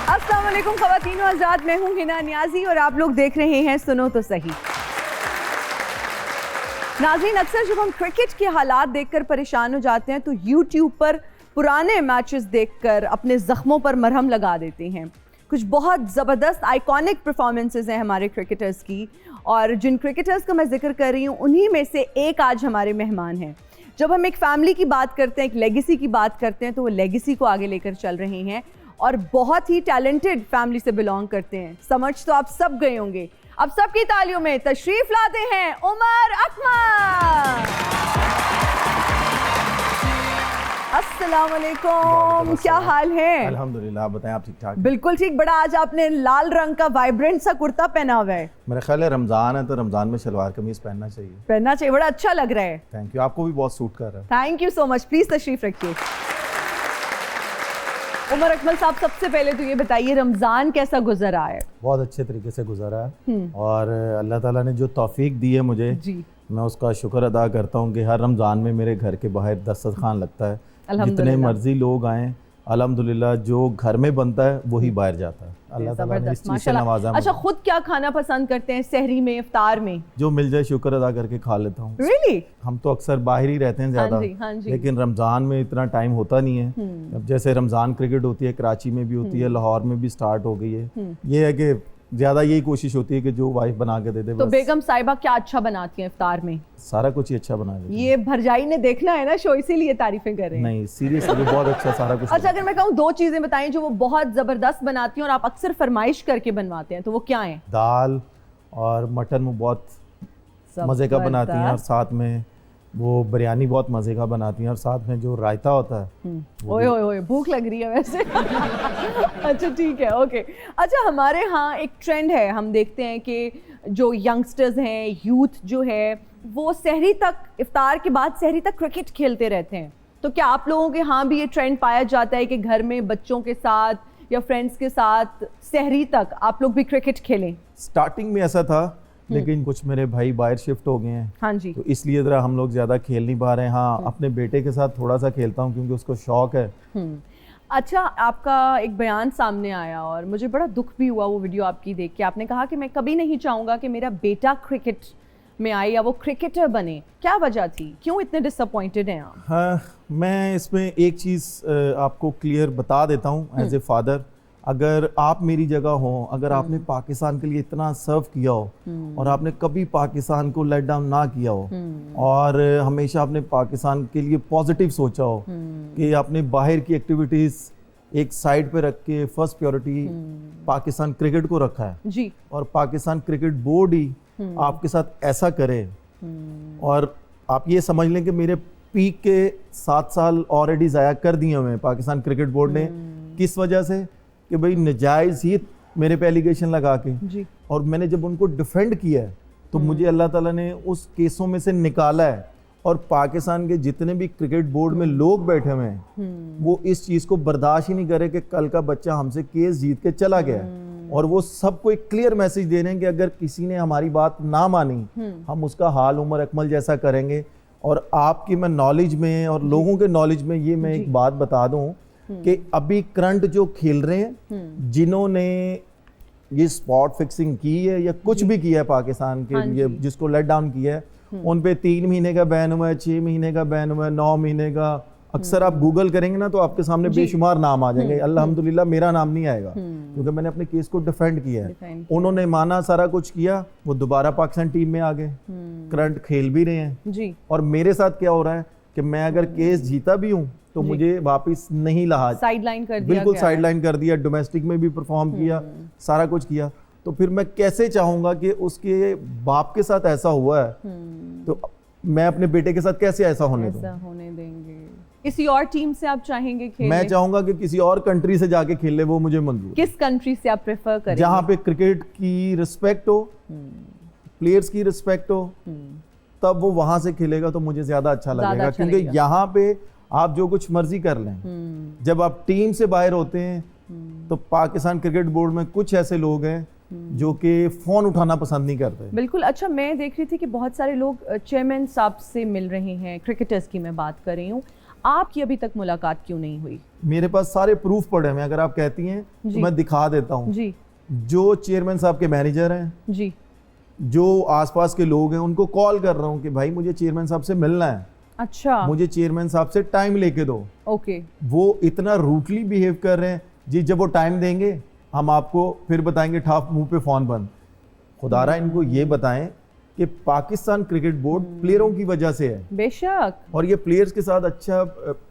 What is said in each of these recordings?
अस्सलाम वालेकुम ख़वातीन व हज़रात, मैं हूँ हिना नियाज़ी और आप लोग देख रहे हैं सुनो तो सही। नाज़रीन, अक्सर जब हम क्रिकेट के हालात देखकर परेशान हो जाते हैं तो यूट्यूब पर पुराने मैचेस देखकर अपने ज़ख्मों पर मरहम लगा देते हैं। कुछ बहुत ज़बरदस्त आइकॉनिक परफॉर्मेंसेस हैं हमारे क्रिकेटर्स की, और जिन क्रिकेटर्स का मैं जिक्र कर रही हूँ उन्हीं में से एक आज हमारे मेहमान हैं। जब हम एक फैमिली की बात करते हैं, एक लेगेसी की बात करते हैं, तो वो लेगेसी को आगे लेकर चल रहे हैं और बहुत ही टैलेंटेड फैमिली से बिलोंग करते हैं। समझ तो आप सब गए होंगे। अब सबकी तालियों में तशरीफ लाते हैं उमर अकमल। अस्सलाम वालेकुम, क्या हाल है? अल्हम्दुलिल्लाह, आप बताएं, आप ठीक ठाक? बिल्कुल ठीक। बड़ा आज आपने लाल रंग का वाइब्रेंट सा कुर्ता पहना हुआ है। मेरा ख्याल है रमजान है तो रमजान में शलवार कमीज पहनना चाहिए। पहनना चाहिए, बड़ा अच्छा लग रहा है। थैंक यू, आपको भी बहुत सूट कर रहा है। Thank you so much. Please तशरीफ रखिए। उमर अकमल साहब, सबसे पहले तो ये बताइए रमज़ान कैसा गुजरा है? बहुत अच्छे तरीके से गुजरा है और अल्लाह ताला ने जो तौफीक दी है मुझे जी, मैं उसका शुक्र अदा करता हूँ कि हर रमज़ान में मेरे घर के बाहर दस्तरखान लगता है। जितने अल्हम्दुलिल्लाह। मर्जी लोग आएँ, अल्हम्दुलिल्लाह जो घर में बनता है वही बाहर जाता है। अल्लाह ताला ने इस चीज़ से नवाजा। अच्छा, खुद क्या खाना पसंद करते हैं सहरी में, इफ्तार में? जो मिल जाए शुक्र अदा करके खा लेता हूँ। Really? हम तो अक्सर बाहर ही रहते हैं ज़्यादा, हाँ जी। लेकिन रमज़ान में इतना टाइम होता नहीं है। अब जैसे रमज़ान क्रिकेट होती है, कराची में भी होती है, लाहौर में भी स्टार्ट हो गई है। ये है कि ज़्यादा यही कोशिश होती है कि जो वाइफ बना के दे दे। तो बस बेगम साहिबा क्या अच्छा बनाती हैं इफ्तार में? सारा कुछ ही अच्छा बना देती है। ये भरजाई ने देखना है ना शो, इसीलिए तारीफें कर रहे हैं। नहीं, सीरियसली बहुत अच्छा सारा कुछ। अच्छा, अगर मैं कहूँ दो चीजें बताएं जो वो बहुत जबरदस्त बनाती हैं और आप अक्सर फरमाइश करके बनवाते हैं, तो वो क्या है? दाल और मटन वो बहुत मज़े का बनाती हैं, और साथ में वो बिरयानी बहुत मज़े का बनाती हैं, और साथ में जो रायता होता है। ओए ओए ओए, भूख लग रही है वैसे। अच्छा ठीक है, ओके। अच्छा, हमारे यहाँ एक ट्रेंड है, हम देखते हैं कि जो यंगस्टर्स हैं, यूथ जो है, वो सहरी तक, इफ्तार के बाद सहरी तक क्रिकेट खेलते रहते हैं। तो क्या आप लोगों के यहाँ भी ये ट्रेंड पाया जाता है कि घर में बच्चों के साथ या फ्रेंड्स के साथ सहरी तक आप लोग भी क्रिकेट खेलें? स्टार्टिंग में ऐसा था, लेकिन कुछ मेरे भाई बाहर शिफ्ट हो गए हैं। हाँ जी। तो इसलिए ज़रा हम लोग ज़्यादा खेल नहीं पा रहे हैं। हाँ, अपने बेटे के साथ थोड़ा सा खेलता हूँ क्योंकि उसको शौक है। अच्छा, आपका एक बयान सामने आया और मुझे बड़ा दुख भी हुआ वो वीडियो आपकी देख के। आपने कहा कि मैं कभी नहीं चाहूँगा कि मेरा बेटा क्रिकेट में आए या वो क्रिकेटर बने। क्या वजह थी, क्यों इतने डिसअपॉइंटेड हैं आप? हाँ, मैं इसमें एक चीज़ आपको क्लियर बता देता हूँ एज ए फादर। अगर आप मेरी जगह हो, अगर आपने पाकिस्तान के लिए इतना सर्व किया हो और आपने कभी पाकिस्तान को लेट डाउन ना किया हो और हमेशा आपने पाकिस्तान के लिए पॉजिटिव सोचा हो कि आपने बाहर की एक्टिविटीज़ एक साइड पे रख के फर्स्ट प्रायोरिटी पाकिस्तान क्रिकेट को रखा है जी, और पाकिस्तान क्रिकेट बोर्ड ही आपके साथ ऐसा करे, और आप ये समझ लें कि मेरे पीक के 7 साल ऑलरेडी ज़ाया कर दिए हुए पाकिस्तान क्रिकेट बोर्ड ने। किस वजह से? कि भाई नजायज़ ही मेरे पे एलिगेशन लगा के जी। और मैंने जब उनको डिफेंड किया है तो मुझे अल्लाह ताला ने उस केसों में से निकाला है, और पाकिस्तान के जितने भी क्रिकेट बोर्ड में लोग बैठे हुए हैं वो इस चीज़ को बर्दाश्त ही नहीं करे कि कल का बच्चा हमसे केस जीत के चला गया है। और वो सबको एक क्लियर मैसेज दे रहे हैं कि अगर किसी ने हमारी बात ना मानी हम उसका हाल उमर अकमल जैसा करेंगे। और आपकी मैं नॉलेज में और लोगों के नॉलेज में ये मैं एक बात बता दूं कि अभी करंट जो खेल रहे हैं, जिन्होंने ये स्पॉट फिक्सिंग की है या कुछ भी किया है पाकिस्तान के लिए, जिसको लेट डाउन किया है, उन पे 3 महीने का बैन हुआ है, 6 महीने का बैन हुआ है, 9 महीने का। अक्सर आप गूगल करेंगे ना तो आपके सामने बेशुमार नाम आ जाएंगे। अल्हम्दुलिल्लाह मेरा नाम नहीं आएगा क्योंकि मैंने अपने केस को डिफेंड किया है। उन्होंने माना, सारा कुछ किया, वो दोबारा पाकिस्तान टीम में आ गए, करंट खेल भी रहे हैं जी। और मेरे साथ क्या हो रहा है कि मैं अगर केस जीता भी हूँ तो मुझे वापस नहीं लहा, साइडलाइन कर दिया, बिल्कुल साइडलाइन कर दिया। डोमेस्टिक में भी परफॉर्म किया, सारा कुछ किया। तो फिर मैं कैसे चाहूंगा कि उसके बाप के साथ ऐसा हुआ है तो मैं अपने बेटे के साथ कैसे ऐसा होने देंगे? किसी और टीम से आप चाहेंगे खेलने? मैं चाहूंगा कि किसी और कंट्री से जाके खेल ले, वो मुझे मंजूर। किस कंट्री से आप प्रेफर करेंगे? जहाँ पे क्रिकेट की रिस्पेक्ट हो, प्लेयर्स की रिस्पेक्ट हो, तब वो वहां से खेलेगा तो मुझे ज्यादा अच्छा लगेगा। क्योंकि यहाँ पे आप जो कुछ मर्जी कर लें, जब आप टीम से बाहर होते हैं तो पाकिस्तान क्रिकेट बोर्ड में कुछ ऐसे लोग हैं जो कि फ़ोन उठाना पसंद नहीं करते। बिल्कुल। अच्छा, मैं देख रही थी कि बहुत सारे लोग चेयरमैन साहब से मिल रहे हैं, क्रिकेटर्स की मैं बात कर रही हूँ। आपकी अभी तक मुलाकात क्यों नहीं हुई? मेरे पास सारे प्रूफ पड़े हैं, अगर आप कहती हैं तो मैं दिखा देता हूँ। जी जो चेयरमैन साहब के मैनेजर हैं, जी, जो आसपास के लोग हैं, उनको कॉल कर रहा हूँ कि भाई मुझे चेयरमैन साहब से मिलना है, अच्छा, मुझे चेयरमैन साहब से टाइम लेके दो। ओके, वो इतना रूटली बिहेव कर रहे हैं, जी जब वो टाइम देंगे हम आपको फिर बताएंगे, ठाप मुंह पे फोन बंद। खुदारा इनको ये बताएं कि पाकिस्तान क्रिकेट बोर्ड प्लेयरों की वजह से है, बेशक, और ये प्लेयर्स के साथ अच्छा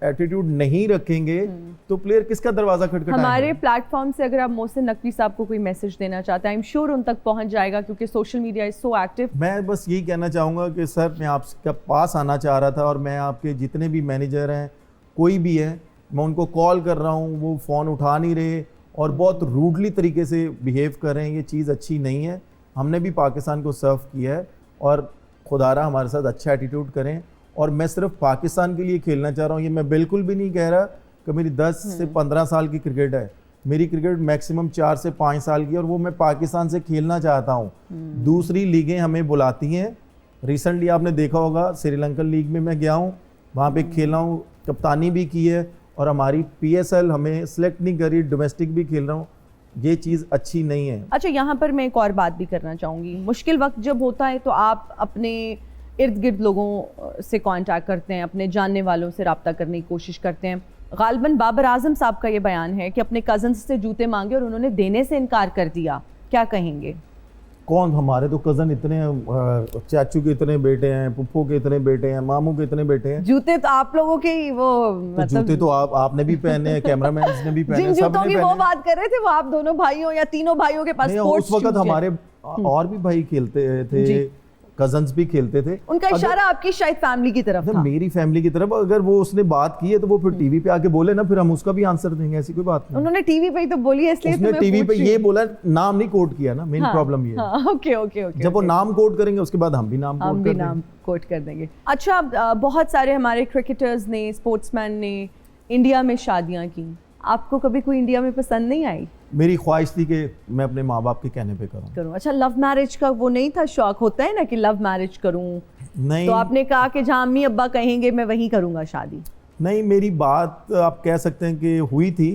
एटीट्यूड नहीं रखेंगे तो प्लेयर किसका दरवाजा खटखटाएंगे। हमारे प्लेटफॉर्म से अगर आप मोहसिन नकवी साहब को कोई मैसेज देना चाहते हैं, आई एम श्योर उन तक पहुंच जाएगा क्योंकि social media is so active. मैं बस यही कहना चाहूँगा कि सर मैं आपके पास आना चाह रहा था, और मैं आपके जितने भी मैनेजर हैं, कोई भी है, मैं उनको कॉल कर रहा हूँ, वो फ़ोन उठा नहीं रहे और बहुत रूडली तरीके से बिहेव कर रहे हैं। ये चीज़ अच्छी नहीं है। हमने भी पाकिस्तान को सर्व किया है और खुदारा हमारे साथ अच्छा एटीट्यूड करें। और मैं सिर्फ पाकिस्तान के लिए खेलना चाह रहा हूँ, ये मैं बिल्कुल भी नहीं कह रहा कि मेरी 10 से 15 साल की क्रिकेट है। मेरी क्रिकेट मैक्सिमम 4 से 5 साल की है, और वो मैं पाकिस्तान से खेलना चाहता हूँ। दूसरी लीगें हमें बुलाती हैं। रिसेंटली आपने देखा होगा श्रीलंकन लीग में मैं गया हूँ, वहाँ पे खेला हूँ, कप्तानी भी की है, और हमारी PSL हमें सिलेक्ट नहीं करी, डोमेस्टिक भी खेल रहा हूँ। ये चीज़ अच्छी नहीं है। अच्छा, यहाँ पर मैं एक और बात भी करना चाहूँगी। मुश्किल वक्त जब होता है तो आप अपने इर्द गिर्द लोगों से कांटेक्ट करते हैं, अपने जानने वालों से रब्ता करने की कोशिश करते हैं। गालिबन बाबर आजम साहब का ये बयान है कि अपने कज़न्स से जूते मांगे और उन्होंने देने से इनकार कर दिया, क्या कहेंगे? कौन? हमारे तो कज़न इतने हैं, चाचू के इतने बेटे हैं, पुप्पो के इतने बेटे हैं, मामू के इतने बेटे हैं। जूते तो आप लोगों के ही वो तो जूते तो आपने भी पहने हैं, कैमरामैन ने भी पहने हैं, जिन जूतों सबने की पहने वो हैं। बात कर रहे थे वो आप दोनों भाइयों या तीनों भाइयों के पास नहीं, स्पोर्ट्स उस वक्त शूज हैं। हमारे और भी भाई खेलते थे, कजन्स भी खेलते थे। उनका इशारा आपकी शायद फैमिली की तरफ था। मेरी फैमिली की तरफ अगर वो उसने बात की है तो वो फिर टीवी पे आके बोले ना, फिर हम उसका भी आंसर देंगे, ऐसी कोई बात नहीं। उन्होंने टीवी पे ही तो बोली है, इसलिए उसने तो टीवी पे ये बोला, नाम नहीं कोट किया ना, मेन हाँ, प्रॉब्लम ये है। ओके ओके ओके, जब वो नाम कोट करेंगे उसके बाद हम भी नाम हम कोट भी कर नाम देंगे। कोट कर देंगे। अच्छा, बहुत सारे हमारे क्रिकेटर्स ने, स्पोर्ट्समैन ने इंडिया में शादियां की, आपको कभी कोई इंडिया में पसंद नहीं आई? मेरी ख्वाहिश थी कि मैं अपने माँ बाप के कहने पे करूँ। अच्छा, लव मैरिज का वो नहीं था शौक? होता है ना कि लव मैरिज करूं, नहीं तो आपने कहा कि जहाँ अम्मी अब्बा कहेंगे मैं वहीं करूंगा शादी? नहीं, मेरी बात आप कह सकते हैं कि हुई थी,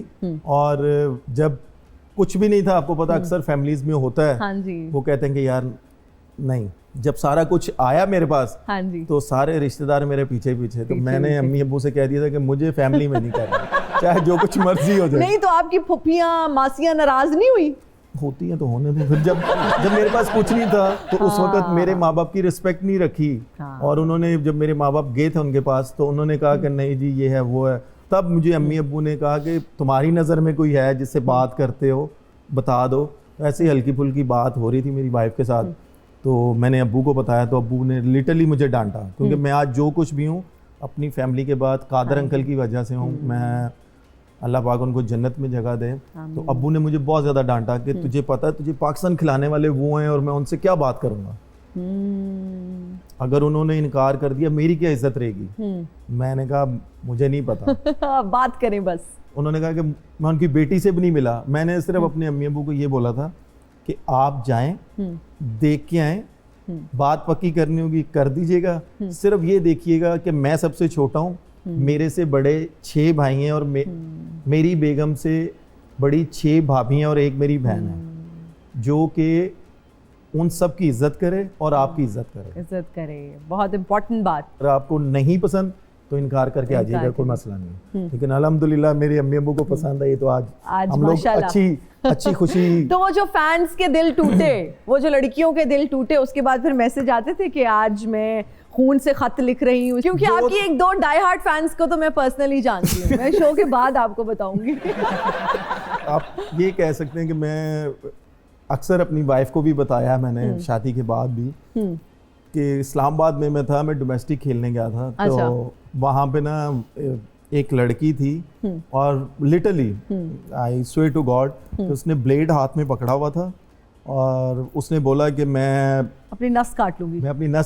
और जब कुछ भी नहीं था, आपको पता अक्सर फैमिलीज में होता है, हाँ जी, वो कहते हैं कि यार नहीं। जब सारा कुछ आया मेरे पास, हाँ जी, तो सारे रिश्तेदार मेरे पीछे पीछे, तो मैंने अम्मी अब्बू से कह दिया था कि मुझे फैमिली में नहीं करना, चाहे जो कुछ मर्जी हो जाए। नहीं तो आपकी फुफियाँ मासियाँ नाराज नहीं हुई? होती हैं तो होने दो। फिर जब मेरे पास कुछ नहीं था तो उस वक्त मेरे माँ बाप की रिस्पेक्ट नहीं रखी, और उन्होंने जब मेरे माँ बाप गए थे उनके पास तो उन्होंने कहा कि नहीं जी ये है वो है। तब मुझे अम्मी अब्बू ने कहा कि तुम्हारी नज़र में कोई है जिससे बात करते हो, बता दो। ऐसे ही हल्की फुल्की बात हो रही थी मेरी वाइफ के साथ, तो मैंने अब्बू को बताया, तो अब्बू ने लिटरली मुझे डांटा, क्योंकि मैं आज जो कुछ भी हूँ अपनी फैमिली के बाद कादर अंकल की वजह से हूँ। मैं अल्लाह पाक उनको जन्नत में जगह दे। तो अब्बू ने मुझे बहुत ज़्यादा डांटा कि तुझे पता है तुझे पाकिस्तान खिलाने वाले वो हैं, और मैं उनसे क्या बात करूँगा। अगर उन्होंने इनकार कर दिया मेरी क्या इज्जत रहेगी। मैंने कहा मुझे नहीं पता। बात करें बस। उन्होंने कहा कि मैं उनकी बेटी से भी नहीं मिला। मैंने सिर्फ अपने अम्मी अब्बू को ये बोला था कि आप जाएं, देख के आएँ, बात पक्की करनी होगी कर दीजिएगा, सिर्फ ये देखिएगा कि मैं सबसे छोटा हूँ, मेरे से बड़े 6 भाई हैं, और मेरी बेगम से बड़ी 6 भाभी हैं और एक मेरी बहन है, जो कि उन सब की इज्जत करे और आपकी इज्जत करे। बहुत इंपॉर्टेंट बात। अगर आपको नहीं पसंद तो इनकार करके आ जाइएगा, कोई मसला नहीं। लेकिन अल्हम्दुलिल्लाह मेरे अम्मी अब्बू को पसंद आई, तो आज हम लोग अच्छी खुशी। तो वो जो फैंस के दिल टूटे, वो जो लड़कियों के दिल टूटे, उसके बाद फिर मैसेज आते थे कि आज मैं खून से खत लिख रही हूँ, क्योंकि आपकी 1-2 डाई हार्ट फैंस को तो मैं पर्सनली जानती हूँ। मैं शो के बाद आपको बताऊंगी। आप ये कह सकते हैं कि मैं अक्सर अपनी वाइफ को भी बताया मैंने, शादी के बाद भी, कि इस्लामाबाद में मैं था, मैं डोमेस्टिक खेलने गया था। अच्छा। तो वहाँ पे ना एक लड़की थी, और literally I swear to God, तो उसने ब्लेड हाथ में पकड़ा हुआ था, और उसने बोला कि मैं अपनी नस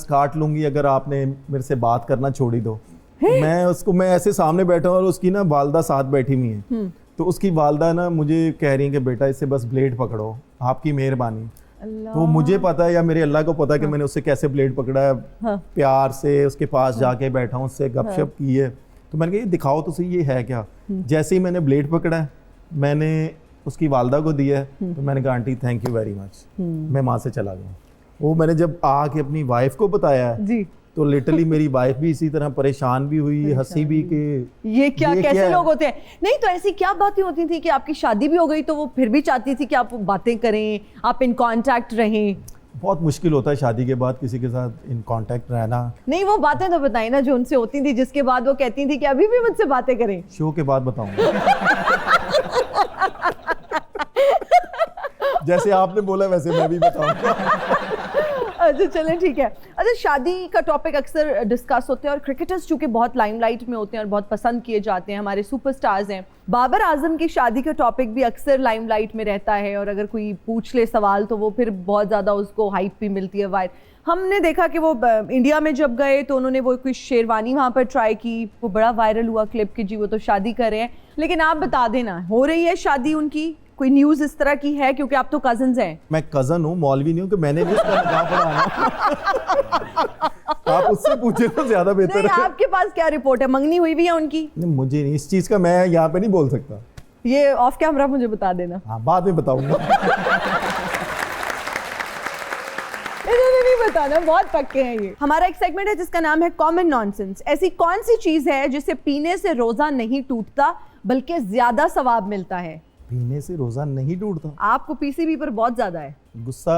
काट लूंगी अगर आपने मेरे से बात करना छोड़ी दो। मैं ऐसे सामने बैठा हूँ और उसकी ना वालदा साथ बैठी हुई है, तो उसकी वालदा ना मुझे कह रही है कि बेटा इससे बस ब्लेड पकड़ो, आपकी मेहरबानी। तो मुझे पता है या मेरे अल्लाह को पता है कि मैंने उससे कैसे ब्लेड पकड़ा है। प्यार से उसके पास जाके बैठा हूँ, उससे गपशप की है, तो मैंने कहा ये दिखाओ तो सही ये है क्या। जैसे ही मैंने ब्लेड पकड़ा है, मैंने उसकी वालदा को दिया है, तो मैंने कहा aunty thank you very much, मैं वहाँ से चला गया। वो मैंने जब आके अपनी वाइफ को बताया है जी, तो लिटरली मेरी वाइफ भी इसी तरह परेशान भी हुई, हंसी भी कि ये क्या कैसे है? लोग होते हैं। नहीं तो ऐसी क्या बातें होती थी कि आपकी शादी भी हो गई तो वो फिर भी चाहती थी कि आप बातें करें, आप इन कांटेक्ट रहें? बहुत मुश्किल होता है शादी के बाद किसी के साथ इन कांटेक्ट रहना। नहीं वो बातें तो बताई ना जो उनसे होती थी, जिसके बाद वो कहती थी कि अभी भी मुझसे बातें करें। शो के बाद बताऊंगा। जैसे आपने बोला वैसे मैं भी बताऊंगा। अच्छा चलें ठीक है। अच्छा शादी का टॉपिक अक्सर डिस्कस होते हैं और क्रिकेटर्स चूंकि बहुत लाइमलाइट में होते हैं और बहुत पसंद किए जाते हैं, हमारे सुपरस्टार्स हैं। बाबर आजम की शादी का टॉपिक भी अक्सर लाइमलाइट में रहता है और अगर कोई पूछ ले सवाल तो वो फिर बहुत ज़्यादा उसको हाइप भी मिलती है। वायर हमने देखा कि वो इंडिया में जब गए तो उन्होंने वो कोई शेरवानी वहाँ पर ट्राई की, वो बड़ा वायरल हुआ क्लिप कि जी वो तो शादी कर रहे हैं। लेकिन आप बता देना हो रही है शादी उनकी, कोई न्यूज़ इस तरह की है? क्योंकि आप तो कजन्स हैं। मैं कजन हूँ, मौलवी नहीं हूँ कि मैंने भी उसका निकाह पढ़ाना। आप उससे पूछे तो ज्यादा बेहतर नहीं, है। आपके पास क्या रिपोर्ट है? मंगनी हुई भी है उनकी? नहीं, मुझे नहीं इस चीज का, मैं यहाँ पे नहीं बोल सकता। ये ऑफ कैमरा मुझे बता देना। हाँ बाद में बताऊंगा। इन्होंने नहीं बताना, बहुत पक्के हैं ये। हमारा एक सेगमेंट है जिसका नाम है कॉमन नॉनसेंस। ऐसी कौन सी चीज है जिसे पीने से रोजा नहीं टूटता बल्कि ज्यादा सवाब मिलता है? पीने से रोजा नहीं टूटता? आपको पीसीबी पर बहुत ज्यादा है। गुस्सा।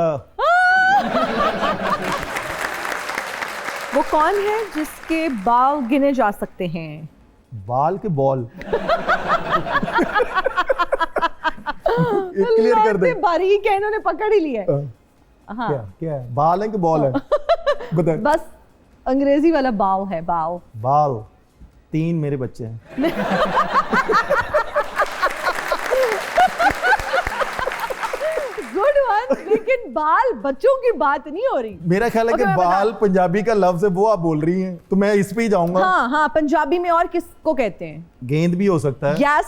वो कौन है जिसके बाल गिने जा सकते हैं? बाल के बॉल। क्लियर कर दे। बारीक है, इन्होंने पकड़ ही लिया है। हाँ क्या क्या है? बाल है कि बॉल है? बता। बस अंग्रेजी वाला बाल है। बाल बाल 3 मेरे बच्चे हैं। गुड वन, लेकिन बाल बच्चों की बात नहीं हो रही। मेरा ख्याल है कि मैं बाल पंजाबी का लफ्ज है, वो आप बोल रही हैं तो मैं इस पे ही जाऊंगा। हाँ हाँ, पंजाबी में और किसको कहते हैं? गेंद भी हो सकता है। यस,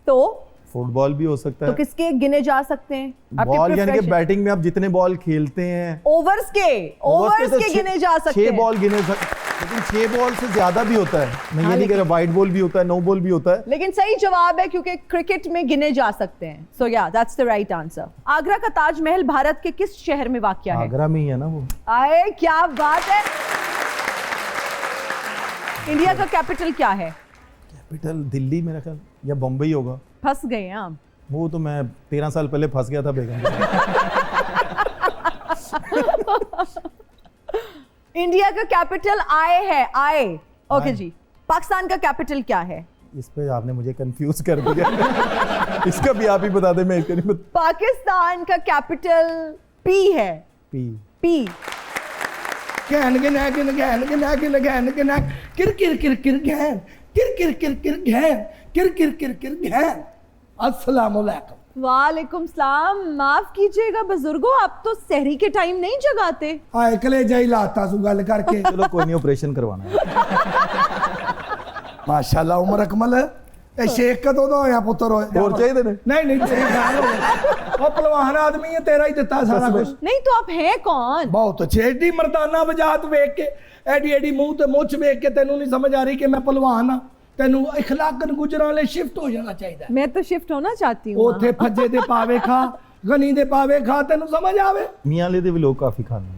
तो फुटबॉल भी हो सकता तो है। किसके गिने जा सकते हैं? आपके बॉल यानी कि प्रोफेशन। बैटिंग में आप जितने बॉल खेलते हैं, ओवर्स के गिने जा सकते 6 हैं। बॉल गिने लेकिन 6 बॉल से ज्यादा भी होता है। मैं ये नहीं कह रहा, वाइट बॉल भी होता है, नो बॉल भी होता है। लेकिन सही जवाब है क्योंकि क्रिकेट में गिने जा सकते हैं। सो या that's the right answer. Agra का ताजमहल भारत के किस शहर में वाक़या है? आगरा में ही है ना वो। आए क्या बात है। इंडिया का कैपिटल क्या है? कैपिटल दिल्ली मेरा ख्याल, या बम्बई होगा। फंस गए हैं आप। वो तो मैं 13 साल पहले फंस गया था बेगम। इंडिया का कैपिटल आए है। आए ओके जी। पाकिस्तान का कैपिटल क्या है? इस पे आपने मुझे कंफ्यूज कर दिया। इसका भी आप ही बता दे, मैं इसका नहीं बता। पाकिस्तान का कैपिटल पी है। पी। पी। गहन गहन गहन गहन गहन गहन गहन किर किर किर किर गहन किर किर किर किर गहन किर किर किर किर गहन। अस्सलाम वालेकुम। वालेकुम सलाम। माफ कीजिएगा बुजुर्गों, आप तो सहरी के टाइम नहीं जगाते। आए कलेजा ही लाता सु गल करके। चलो कोई नहीं, ऑपरेशन करवाना है। माशाल्लाह उमर अकमल ए शेख कदों दा होया पुत्र होए। और चाहिए ने? नहीं नहीं तेरी जान हो। ओ पहलवान आदमी है, तेरा ही दिता सारा कुछ। नहीं तो आप हैं कौन? बहुत अच्छे। एडी मर्दाना वजात वेख के, एडी एडी मुंह ते मुछ वेख के तेनू नहीं समझ आ रही कि मैं पहलवान हां। तेनू इखलाकन गुजरां ले शिफ्ट हो जाना चाहिए। मैं तो शिफ्ट होना चाहती हूँ। ओथे फज्जे दे पावे खा, गनी दे पावे खा, तेनू समझ आवे? मियां वाले दे भी लोग काफी खाने।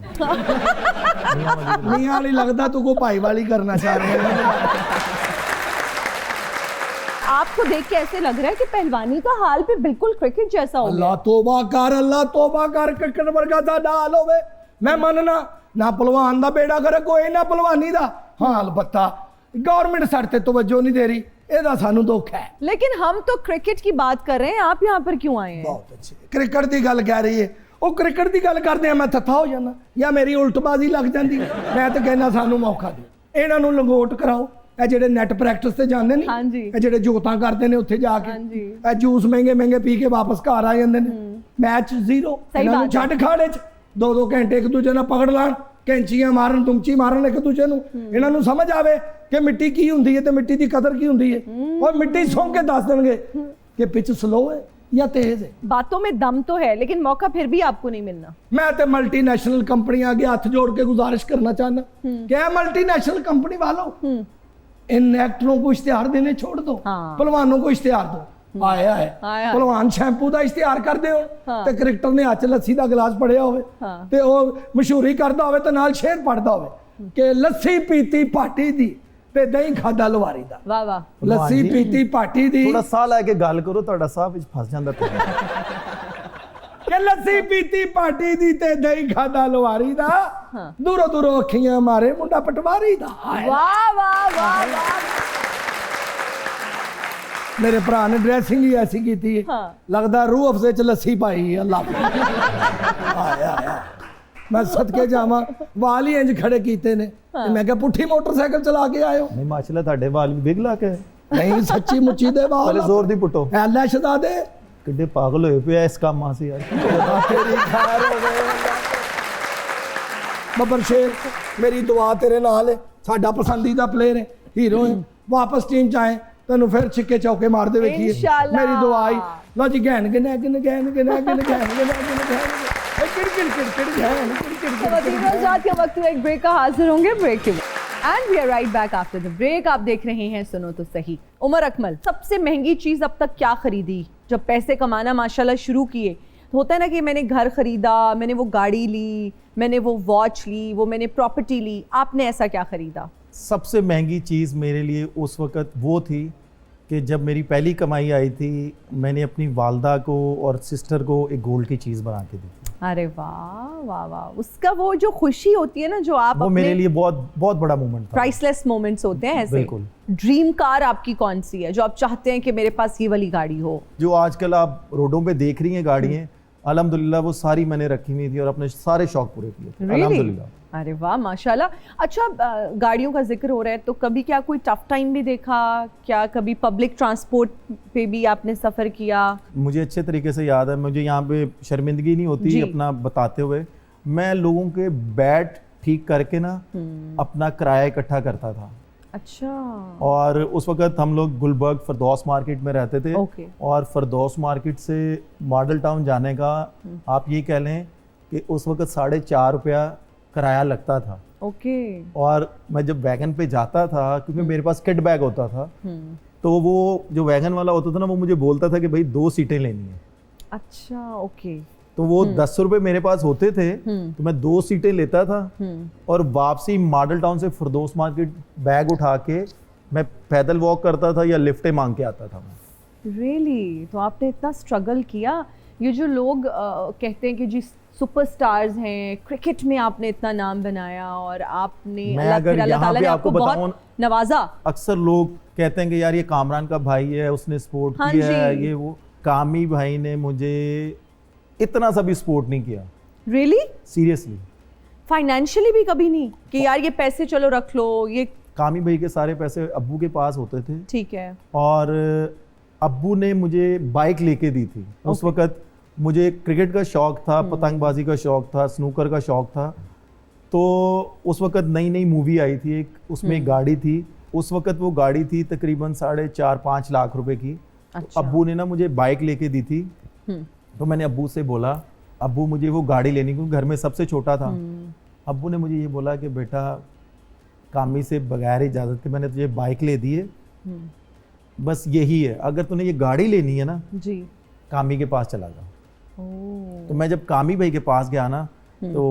मियां वाली लगदा तू को भाई वाली करना चाह रहे हैं। आपको देख के ऐसे लग रहा है कि पहलवानी का हाल भी बिल्कुल क्रिकेट जैसा हो गया। अल्लाह तौबा कर, अल्लाह तौबा कर। क्रिकेट वर्गा साडा हाल होवे मैं मनना ना। पहलवान दा बेड़ा करे कोई ना पहलवानी दा। हाँ अलबत्ता गवर्नमेंट साडे ते तवज्जो नहीं दे रही, एदा सानू दुख है। लेकिन हम तो क्रिकेट की बात कर रहे हैं, आप यहाँ पर क्यों आए हैं? बहुत अच्छे। क्रिकेट की गल कह रही है, वो क्रिकेट की गल करते हैं मैं थत्था हो जाना या मेरी उल्टबाजी लग जाती। मैं तो कहना सानू मौका दे, इन्हां नू लंगोट कराओ। ਇਹ ਜਿਹੜੇ ਨੈਟ ਪ੍ਰੈਕਟਿਸ ਤੇ ਜਾਂਦੇ ਨੇ, ਇਹ ਜਿਹੜੇ ਜੋਤਾਂ ਕਰਦੇ ਨੇ ਉੱਥੇ ਜਾ ਕੇ, ਇਹ ਜੂਸ ਮਹਿੰਗੇ ਮਹਿੰਗੇ ਪੀ ਕੇ ਵਾਪਸ ਘਰ ਆ ਜਾਂਦੇ ਨੇ। Match zero. ਇਹਨਾਂ ਨੂੰ ਛੱਡ ਖਾੜੇ 'ਚ 2-2 ਘੰਟੇ ਇੱਕ ਦੂਜੇ ਨਾਲ ਪਕੜ ਲਾਣ, ਕੈਂਚੀਆਂ ਮਾਰਨ, ਤੁਮਚੀ ਮਾਰਨ ਇੱਕ ਦੂਜੇ ਨੂੰ। ਇਹਨਾਂ ਨੂੰ ਸਮਝ ਆਵੇ ਕਿ ਮਿੱਟੀ ਕੀ ਹੁੰਦੀ ਹੈ ਤੇ ਮਿੱਟੀ ਦੀ ਕਦਰ ਕੀ ਹੁੰਦੀ ਹੈ। ਔਰ ਮਿੱਟੀ ਸੌਂ ਕੇ ਦੱਸ ਦੇਣਗੇ ਕਿ ਪਿਚ ਸਲੋ ਹੈ या तेज है। बातों में दम तो है लेकिन मौका फिर भी आपको नहीं मिलना। मैं तो मल्टीनेशनल कंपनी आगे हाथ जोड़ के गुजारिश करना चाहना, क्या मल्टीनेशनल कंपनी वालों इन एक्टरों को इश्तिहार देने छोड़ दो, हाँ। पहलवानों को इश्तिहार दो। आया है आया। पहलवान शैंपू ਦਾ ਇਸ਼ਤਿਹਾਰ ਕਰਦੇ ਹੋ ਤੇ ਕ੍ਰਿਕਟਰ ਨੇ ਹੱਥ ਲੱਸੀ ਦਾ ਗਲਾਸ ਫੜਿਆ ਹੋਵੇ ਤੇ ਉਹ ਮਸ਼ਹੂਰੀ ਕਰਦਾ ਹੋਵੇ ਤੇ ਨਾਲ ਸ਼ੇਰ ਪੜਦਾ ਹੋਵੇ ਕਿ ਲੱਸੀ ਪੀਤੀ ਪਾਟੀ ਦੀ ਤੇ ਦਹੀਂ ਖਾਦਾ ਲਵਾਰੀ ਦਾ। ਵਾਹ ਵਾਹ। ਲੱਸੀ ਪੀਤੀ ਪਾਟੀ ਦੀ। ਥੋੜਾ ਸਾਹ ਲੈ ਕੇ ਗੱਲ ਕਰੋ, ਤੁਹਾਡਾ ਸਾਹ ਵਿੱਚ ਫਸ ਜਾਂਦਾ ਪਿਆ। ਕਿ ਲੱਸੀ ਪੀਤੀ ਪਾਟੀ ਦੀ ਤੇ ਦਹੀਂ ਖਾਦਾ ਲਵਾਰੀ ਦਾ, ਦੂਰੋਂ ਦੂਰੋਂ ਅੱਖੀਆਂ ਮਾਰੇ ਮੁੰਡਾ ਪਟਵਾਰੀ ਦਾ। ਵਾਹ ਵਾਹ ਵਾਹ ਵਾਹ। मेरे भरा ने ड्रेसिंग ही ऐसी की थी, लगता रूह अफजे च लस्सी पाई अल्लाह। आया मैं सदके जावा, वाल ही इंज खड़े कीते ने, मैं क्या पुट्ठी मोटरसाइकिल चला के आयो? नहीं माशाल्लाह ਤੁਹਾਡੇ ਵਾਲ ਵੀ ਬਿਗ ਲਾ ਕੇ नहीं सच्ची मुच्ची दे वाल ਪਹਿਲੇ ਜ਼ੋਰ ਦੀ ਪੁੱਟੋ। ਐਲਾ ਸ਼ਹਜ਼ਾਦੇ ਕਿੱਡੇ ਪਾਗਲ ਹੋਏ ਪਿਆ ਇਸ ਕੰਮਾਂ ਸੇ ਯਾਰ। तेरी खैर होवे। ਬੱਬਰ ਸ਼ੇਰ मेरी दुआ तेरे नाल है, साडा पसंदीदा प्लेयर है, हीरो है, वापस टीम च आए तेन फिर छिक्के चौके मार दे वेखिए। इंशाल्लाह। मेरी दुआ आई लो जी गहन गहन गहन गहन गहन गहन गहन के वक्त एक ब्रेक का हाजिर होंगे, ब्रेक के and we are right back after the break. आप देख रहे हैं सुनो तो सही। उमर अकमल, सबसे महंगी चीज अब तक क्या खरीदी जब पैसे कमाना माशाल्लाह शुरू किए? तो होता है ना कि मैंने घर खरीदा, मैंने वो गाड़ी ली, मैंने वो वॉच ली, वो मैंने प्रॉपर्टी ली, आपने ऐसा क्या खरीदा? सबसे महंगी चीज़ मेरे लिए उस वक़्त वो थी कि जब मेरी पहली कमाई आई थी, मैंने अपनी वालदा को और सिस्टर को एक गोल्ड की चीज़ बना के दी थी। अरे वाह वाह वाह। उसका वो जो खुशी होती है ना, जो आप वो मेरे लिए बहुत बहुत बड़ा मोमेंट था। प्राइसलेस मोमेंट्स होते हैं ऐसे। बिल्कुल। ड्रीम कार आपकी कौन सी है जो आप चाहते हैं कि मेरे पास ये वाली गाड़ी हो? जो आजकल आप रोडों पे देख रही हैं गाड़ियाँ, अल्हम्दुलिल्लाह वो सारी मैंने रखी हुई थी और अपने सारे शौक पूरे किए थे। अल्हम्दुलिल्लाह। अरे वाह माशाल्लाह। अच्छा, गाड़ियों का जिक्र हो रहा है तो कभी क्या कोई टफ टाइम भी देखा क्या? कभी पब्लिक ट्रांसपोर्ट पे भी आपने सफ़र किया? मुझे अच्छे तरीके से याद है, मुझे यहाँ पे शर्मिंदगी नहीं होती अपना बताते हुए। मैं लोगों के बैट ठीक करके ना अपना किराया इकट्ठा करता था। अच्छा। और उस वक्त हम लोग गुलबर्ग फरदौस मार्केट में रहते थे। और फरदौस मार्केट से मॉडल टाउन जाने का आप ये कह लें कि उस वक्त 4.5 रुपया किराया लगता था। और मैं जब वैगन पे जाता था, क्योंकि मेरे पास किट बैग होता था, तो वो जो वैगन वाला होता था ना, वो मुझे बोलता था कि भाई 2 सीटें लेनी है। अच्छा। तो वो 10 रुपए मेरे पास होते थे, तो मैं 2 सीटें लेता था और वापसी मॉडल टाउन से फरदौस मार्केट बैग उठा के मैं पैदल वॉक करता था या लिफ्टें मांग के आता था। रियली? तो आपने इतना स्ट्रगल किया। ये जो लोग कहते हैं कि जी सुपरस्टार्स हैं, क्रिकेट में आपने इतना नाम बनाया और आपने अल्लाह ताला ने आपको बहुत नवाजा। अक्सर लोग कहते हैं कि यार ये कामरान का भाई है, उसने सपोर्ट किया है, ये वो। कामी भाई ने मुझे इतना सा भी सपोर्ट नहीं किया। रियली? सीरियसली। फाइनेंशियली भी कभी नहीं कि यार ये पैसे चलो रख लो? ये कामी भाई के सारे पैसे अब्बू के पास होते थे। ठीक है। और अब्बू ने मुझे बाइक लेके दी थी। उस वक्त मुझे क्रिकेट का शौक था, पतंगबाजी का शौक था, स्नूकर का शौक था। तो उस वक्त नई नई मूवी आई थी एक, उसमें एक गाड़ी थी। उस वक्त वो गाड़ी थी तकरीबन 4.5-5 लाख रुपए की। अच्छा। अब्बू ने ना मुझे बाइक लेके दी थी। तो मैंने अब्बू से बोला, अब्बू मुझे वो गाड़ी लेनी, क्योंकि घर में सबसे छोटा था। अब्बू ने मुझे ये बोला कि बेटा कामी से बगैर इजाज़त के मैंने तुझे बाइक ले दी है, बस यही है, अगर तूने ये गाड़ी लेनी है ना जी, कामी के पास चला जा। तो मैं जब कामी भाई के पास गया ना, तो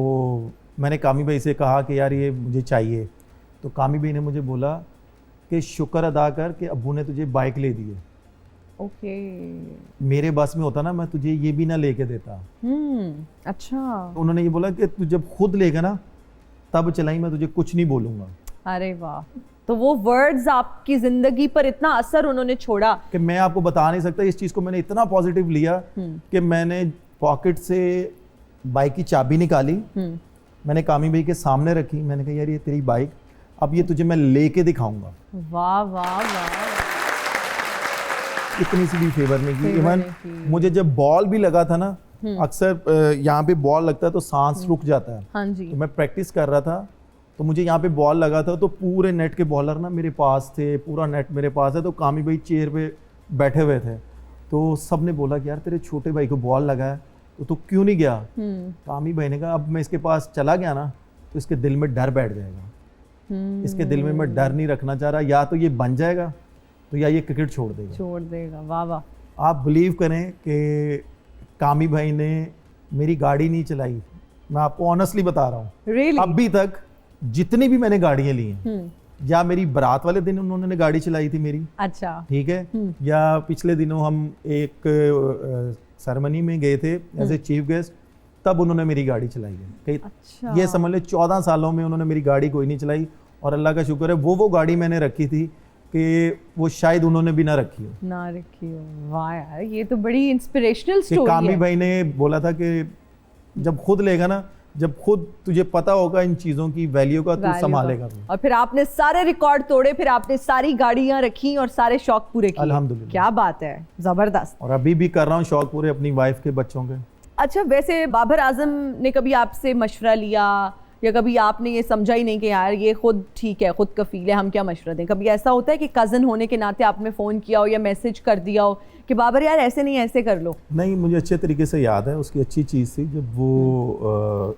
मैंने कामी भाई से कहा कि यार ये मुझे चाहिए। तो कामी भाई ने मुझे बोला कि शुक्र अदा कर कि अब्बू ने तुझे बाइक ले दी है। मेरे बस में होता ना, मैं तुझे ये भी ना लेके देता। अच्छा। उन्होंने ये बोला कि तू जब खुद लेगा ना तब चलाई, मैं तुझे कुछ नहीं बोलूंगा। अरे वाह। तो वो वर्ड्स आपकी जिंदगी पर इतना असर उन्होंने छोड़ा कि मैं आपको बता नहीं सकता। इस चीज को मैंने इतना पॉजिटिव लिया कि मैंने पॉकेट से बाइक की चाबी निकाली, मैंने कामी भाई के सामने रखी, मैंने कहा यार ये तेरी बाइक, अब ये तुझे मैं लेके दिखाऊंगा। वाह वाह वाह। इतनी सी भी फेवर नहीं की। इवन मुझे जब बॉल भी लगा था ना, अक्सर यहाँ पे बॉल लगता है तो सांस रुक जाता है। हाँ जी। तो मैं प्रैक्टिस कर रहा था, तो मुझे यहाँ पे बॉल लगा था, तो पूरे नेट के बॉलर ना मेरे पास थे, पूरा नेट मेरे पास है। तो कामी भाई चेयर पे बैठे हुए थे, तो सब ने बोला कि यार तेरे छोटे भाई को बॉल लगा है तो तू क्यों नहीं गया? कामी भाई ने कहा अब मैं इसके पास चला गया ना तो इसके दिल में डर बैठ जाएगा। इसके दिल में मैं डर नहीं रखना चाह रहा, या तो ये बन जाएगा तो या ये क्रिकेट छोड़ देगा। वाह वाह। आप बिलीव करें कि कामी भाई ने मेरी गाड़ी नहीं चलाई, मैं आपको ऑनेस्टली बता रहा हूँ। Really? अभी तक जितनी भी मैंने गाड़ियां ली हैं, या मेरी बारात वाले दिन उन्होंने गाड़ी चलाई थी मेरी, अच्छा, ठीक है, या पिछले दिनों हम एक सेरेमनी में गए थे एज ए चीफ गेस्ट, तब उन्होंने मेरी गाड़ी चलाई है। अच्छा। ये समझ ले 14 सालों में उन्होंने मेरी गाड़ी कोई नहीं चलाई, और अल्लाह का शुक्र है वो गाड़ी मैंने रखी थी कि वो शायद उन्होंने भी ना रखी हो। वाह यार, ये तो बड़ी इंस्पिरेशनल कि स्टोरी कामी है। भाई ने बोला था कि जब खुद लेगा ना, जब खुद तुझे पता होगा इन चीजों की वैल्यू का, तू संभालेगा भी। और फिर आपने सारे रिकॉर्ड तोड़े, फिर आपने सारी गाड़ियां रखी और सारे शौक पूरे किए। अल्हम्दुलिल्लाह। क्या बात है, जबरदस्त। और अभी भी कर रहा हूँ शौक पूरे अपनी वाइफ के, बच्चों के। अच्छा, वैसे बाबर आजम ने कभी आपसे मशवरा लिया, या कभी आपने ये समझा ही नहीं कि यार ये खुद ठीक है, खुद कफील है, हम क्या मशवरा दें? कभी ऐसा होता है कि कज़न होने के नाते आपने फ़ोन किया हो या मैसेज कर दिया हो कि बाबर यार ऐसे नहीं, ऐसे कर लो? नहीं, मुझे अच्छे तरीके से याद है, उसकी अच्छी चीज़ थी जब वो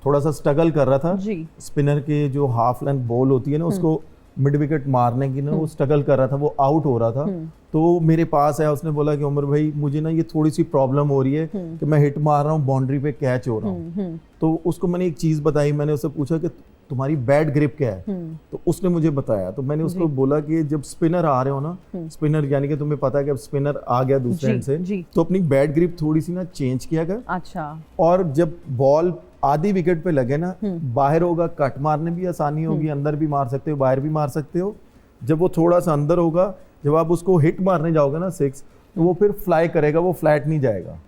थोड़ा सा स्ट्रगल कर रहा था जी। स्पिनर के जो हाफ लेंथ बॉल होती है ना, उसको मिड विकेट मारने की ना, वो स्ट्रगल कर रहा था, वो आउट हो रहा था। तो मेरे पास आया, उसने बोला कि उमर भाई मुझे ना ये थोड़ी सी प्रॉब्लम हो रही है कि मैं हिट मार रहा हूँ, बाउंड्री पे कैच हो रहा हूँ। तो उसको मैंने एक चीज़ बताई, मैंने उससे पूछा कि तुम्हारी बैड ग्रिप क्या है? तो उसने मुझे बताया। तो मैंने उसको बोला कि जब स्पिनर आ रहे हो ना, स्पिनर यानी कि तुम्हें पता है कि अब स्पिनर आ गया दूसरे एंड से, तो अपनी बैड ग्रिप थोड़ी सी ना चेंज किया कर। अच्छा। और जब बॉल आधी विकेट पे लगे ना, बाहर होगा, कट मारने भी आसानी होगी, अंदर भी मार सकते हो, बाहर भी मार सकते हो। जब वो थोड़ा सा अंदर होगा, जब आप उसको हिट मारने जाओगे ना 6, तो वो फिर फ्लाई करेगा, वो फ्लैट नहीं जाएगा।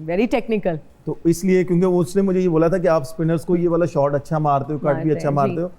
Very technical. तो इसलिए, क्योंकि उसने मुझे ये बोला था कि आप स्पिनर्स को ये वाला शॉट अच्छा मारते हो, कट भी अच्छा मारते हो,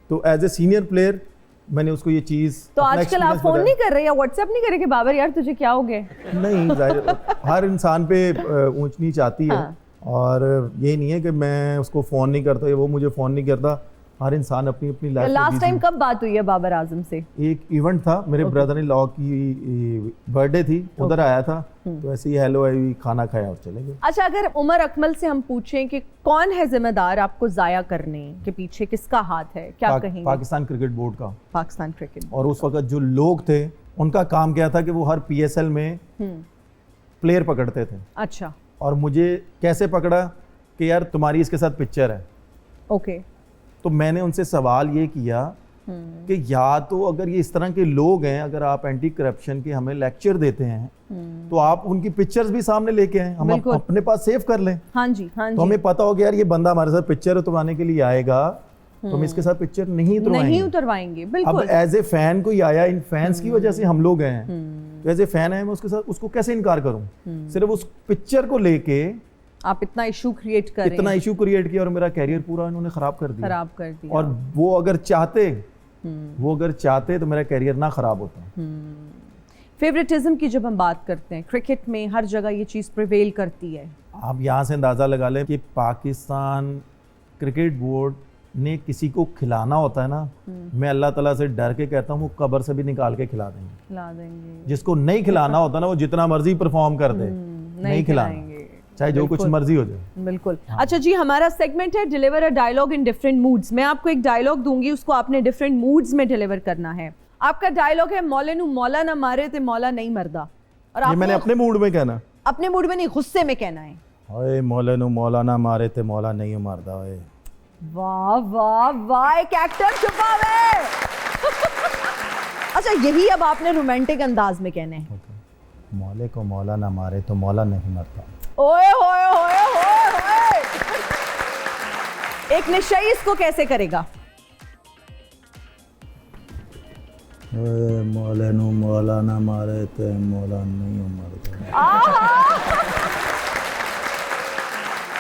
तो एज ए सीनियर प्लेयर मैंने उसको ये चीज़। तो आजकल आप फोन नहीं कर रहे या व्हाट्सएप नहीं कर रहे कि बाबर यार तुझे क्या हो गया? नहीं, जाहिर हर इंसान पे ऊंच नीच आती है। और ये नहीं है कि मैं उसको फ़ोन नहीं करता या वो मुझे फ़ोन नहीं करता, हर इंसान अपनी अपनी लाइफ। लास्ट टाइम कब बात हुई है बाबर आजम से? एक इवेंट था, मेरे ब्रदर इन लॉ की बर्थडे थी, उधर आया था, तो ऐसे ही हेलो आई, खाना खाया और चले गए। अच्छा, अगर उमर अकमल से हम पूछें कि कौन है जिम्मेदार आपको जाया करने के पीछे, किसका हाथ है, क्या कहेंगे? पाकिस्तान क्रिकेट बोर्ड का। पाकिस्तान क्रिकेट। और उस वक्त जो लोग थे उनका काम क्या था कि वो हर PSL में प्लेयर पकड़ते थे। अच्छा। और मुझे कैसे पकड़ा कि यार तुम्हारी इसके साथ पिक्चर है। ओके। तो मैंने उनसे सवाल ये किया कि या तो अगर ये इस तरह के लोग हैं, अगर आप एंटी करप्शन के हमें लेक्चर देते हैं, तो आप उनकी पिक्चर्स भी सामने लेके आए, हम अपने पास सेव कर लें। हाँ जी, हाँ जी। तो हमें पता हो कि यार ये बंदा हमारे साथ पिक्चर उतरवाने के लिए आएगा, तो हम इसके साथ पिक्चर नहीं उतरवाएंगे। बिल्कुल। अब एज ए फैन कोई आया, इन फैंस की वजह से हम लोग हैं, तो एज ए फैन है, मैं उसके साथ उसको कैसे इनकार करूं? सिर्फ उस पिक्चर को लेके आप इतना इशू क्रिएट कर रहे हैं। इतना इशू क्रिएट किया और मेरा कैरियर पूरा इन्होंने खराब कर दिया। और वो अगर चाहते तो मेरा कैरियर ना खराब होता। फेवरेटिज्म की जब हम बात करते हैं, क्रिकेट में हर जगह ये चीज़ प्रिवेल करती है। आप यहाँ से अंदाज़ा लगा लें कि पाकिस्तान क्रिकेट बोर्ड ने किसी को खिलाना होता है ना, मैं अल्लाह ताला से डर के कहता हूँ वो कब्र से भी निकाल के खिला देंगे। जिसको नहीं खिलाना होता ना, वो जितना मर्जी परफॉर्म कर दे, नहीं खिलाएंगे, चाहे जो कुछ मर्जी हो जाए। बिल्कुल। अच्छा जी, हमारा सेगमेंट है deliver a dialogue in different moods. मैं आपको एक डायलॉग दूंगी, उसको आपने डिफरेंट मूड्स में डिलीवर करना है। आपका डायलॉग है, मौले नु मौला ना मारे ते मौला नहीं मरदा। और ये मैंने अपने मूड में कहना, अपने मूड में नहीं, गुस्से में कहना है। ओए मौले नु मौला ना मारे ते मौला नहीं मरदा। ओए वाह वाह वाह, एक एक्टर छुपा है। अच्छा, यही अब आपने रोमांटिक अंदाज में कहने हैं। मौले को मौला ना मारे तो मौला नहीं मरता। ओए होए होए होए होए। एक निशाई इसको कैसे करेगा? ओए मौले नु मौला ना मारे तो मौला नहीं मरता।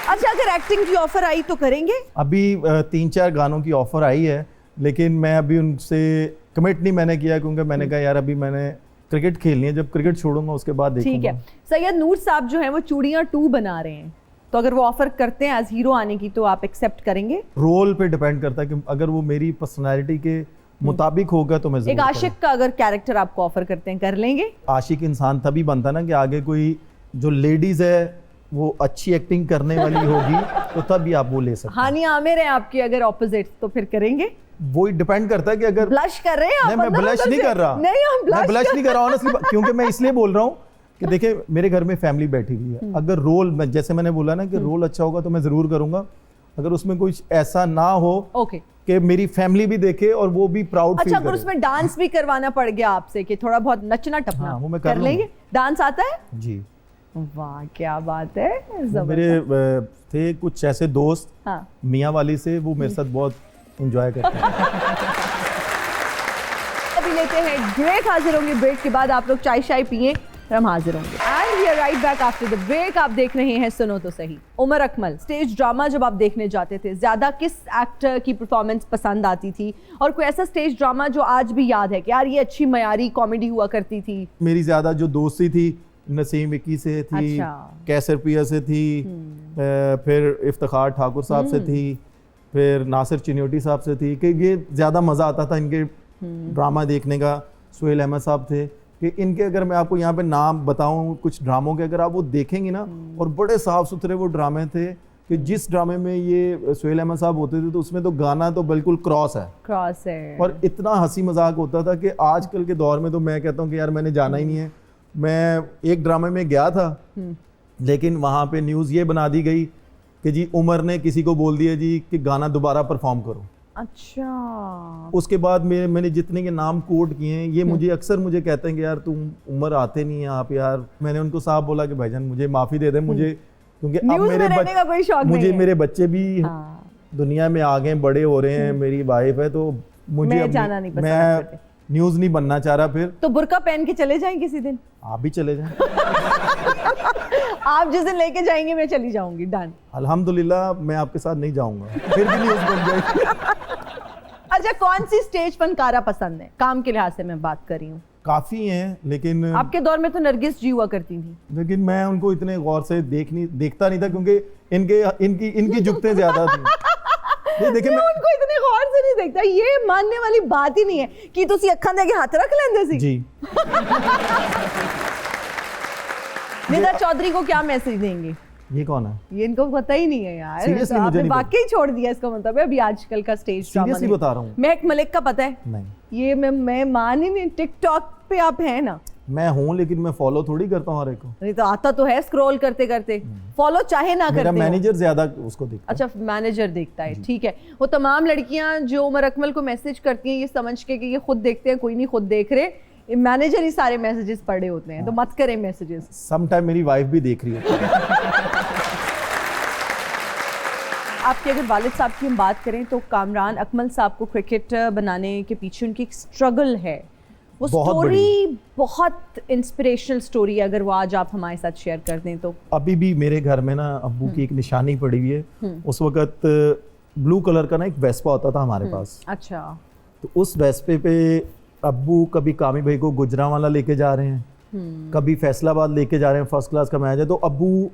अच्छा, अगर एक्टिंग की ऑफर आई तो करेंगे? अभी 3-4 गानों की ऑफर आई है, लेकिन मैं अभी उनसे कमिट नहीं मैंने किया, क्योंकि मैंने कहा यार अभी मैंने क्रिकेट खेलनी है, जब क्रिकेट छोड़ूंगा उसके बाद देखूंगा। ठीक है। सैयद नूर साहब जो हैं वो चूड़ियां 2 बना रहे हैं, तो अगर वो ऑफर करते हैं एज हीरो आने की, तो आप एक्सेप्ट करेंगे? रोल पे डिपेंड करता है कि अगर वो मेरी पर्सनैलिटी के मुताबिक होगा तो मैं एक आशिक का अगर कैरेक्टर आपको ऑफर करते हैं, कर लेंगे? आशिक इंसान तभी बनता ना कि आगे कोई जो लेडीज है वो अच्छी एक्टिंग करने वाली होगी तो तब भी आप वो ले सकते हैं। हानिया आमिर है आपकी अगर ऑपोजिट, तो फिर करेंगे? वो डिपेंड करता है कि अगर ब्लश कर रहे हैं आप? नहीं, मैं ब्लश नहीं कर रहा। नहीं, हम मैं ब्लश नहीं कर रहा ऑनेस्टली, क्योंकि मैं इसलिए बोल रहा हूँ कि देखिए मेरे घर में फैमिली बैठी हुई है। अगर रोल में, जैसे मैंने बोला ना कि रोल अच्छा होगा तो मैं जरूर करूंगा। अगर उसमें कुछ ऐसा ना हो ओके कि मेरी फैमिली भी देखे और वो भी प्राउड फील अच्छा, करे। अगर उसमें डांस भी करवाना पड़ गया आपसे कि थोड़ा बहुत नचना टपना, हाँ, वो मैं कर कर लेंगे? डांस आता है? जी। वाह क्या बात है, वो मेरे थे कुछ ऐसे दोस्त हाँ। मियाँ वाली से, वो मेरे साथ बहुत एंजॉय करते हैं। अभी लेते हैं ब्रेक, हाजिर होंगे ब्रेक के बाद। आप लोग चाय शाय पिए, हम हाजिर होंगे। And we are right back after the break. आप देख रहे हैं सुनो तो सही। उमर अकमल, स्टेज ड्रामा जब आप देखने जाते थे, ज्यादा किस एक्टर की परफॉर्मेंस पसंद आती थी? और कोई ऐसा स्टेज ड्रामा जो आज भी याद है कि यार ये अच्छी मयारी कॉमेडी हुआ करती थी? मेरी ज्यादा जो दोस्ती थी नसीम विकी से थी, अच्छा। कैसर पिया से थी, फिर इफ्तिखार ठाकुर साहब से थी, फिर नासिर चिन्योटी साहब से थी, कि ये ज़्यादा मज़ा आता था इनके ड्रामा देखने का। सुहेल अहमद साहब थे, कि इनके अगर मैं आपको यहाँ पे नाम बताऊँ कुछ ड्रामों के, अगर आप वो देखेंगे ना, और बड़े साफ़ सुथरे वो ड्रामे थे कि जिस ड्रामे में ये सुहेल अहमद साहब होते थे तो उसमें तो गाना तो बिल्कुल क्रॉस है और इतना हंसी मजाक होता था कि आजकल के दौर में तो मैं कहता हूँ कि यार मैंने जाना ही नहीं है। मैं एक ड्रामे में गया था, लेकिन वहाँ पे न्यूज़ ये बना दी गई कि जी उमर ने किसी को बोल दिया जी कि गाना दोबारा परफॉर्म करो। अच्छा। उसके बाद मैंने जितने के नाम कोट किए हैं, ये मुझे अक्सर मुझे कहते हैं कि यार तुम उमर आते नहीं हैं आप यार। मैंने उनको साफ बोला कि भाईजान मुझे माफ़ी दे दें, मुझे क्योंकि अब मेरे बच्चे भी दुनिया में आ गए, बड़े हो रहे हैं, मेरी वाइफ है, तो मुझे मैं न्यूज़ नहीं बनना चाह रहा। फिर तो बुर्का पहन के चले जाएं किसी दिन? आप भी चले जाएं। आप जिस दिन लेके जाएंगे मैं चली जाऊंगी। डन। अल्हम्दुलिल्लाह मैं आपके साथ नहीं जाऊंगा, फिर भी न्यूज़ बन जाएगी। अच्छा, कौन सी स्टेज फनकारा पसंद है? काम के लिहाज से मैं बात कर रही हूँ। काफी हैं, लेकिन आपके दौर में तो नरगिस जी हुआ करती थी, लेकिन मैं उनको इतने गौर से देखता नहीं था, क्योंकि इनकी जुगतें ज्यादा थी। देखिए मैं उनको इतने गौर से नहीं देखता, ये मानने वाली बात ही नहीं है कि तुसी अखा दे के हाथ रख लेंदे सी जी। निदा चौधरी को क्या मैसेज देंगे? ये कौन है? ये इनको पता ही नहीं है यार। सीरियसली मुझे नहीं वाकई छोड़ दिया इसका मतलब है अभी आजकल का स्टेज ड्रामा। सीरियसली बता रहा हूँ। महक मलिक का पता है? नहीं। ये मैं मान ही नहीं। टिकटॉक पे आप हैं ना? मैं हूँ, लेकिन मैं फॉलो थोड़ी करता हूँ हर एक को। नहीं तो आता तो है स्क्रॉल करते करते, फॉलो चाहे ना करते। मेरा मैनेजर ज्यादा उसको देखता है। अच्छा, मैनेजर देखता है, ठीक है। वो तमाम लड़कियां जो उमर अकमल को मैसेज करती हैं ये समझ के कि ये खुद देखते हैं, कोई नहीं खुद देख रहे, मैनेजर ही सारे मैसेजेस पढ़े होते हैं, तो मत करें मैसेजेस। सम टाइम मेरी वाइफ भी देख रही है। आपके अगर वालिद साहब की हम बात करें तो कामरान अकमल साहब को क्रिकेटर बनाने के पीछे उनकी एक स्ट्रगल है, वो स्टोरी बहुत इंस्पिरेशनल स्टोरी है, अगर वो आज आप हमारे साथ शेयर कर दें तो। अभी भी मेरे घर में ना अब्बू की एक निशानी पड़ी हुई है। उस वक्त ब्लू कलर का ना एक वेस्पा होता था हमारे पास। अच्छा। तो उस वेस्पे पे अब्बू कभी कामी भाई को गुजरांवाला लेके जा रहे हैं, कभी फैसलाबाद लेके जा रहे हैं, फर्स्ट क्लास का मैच है, तो अब्बू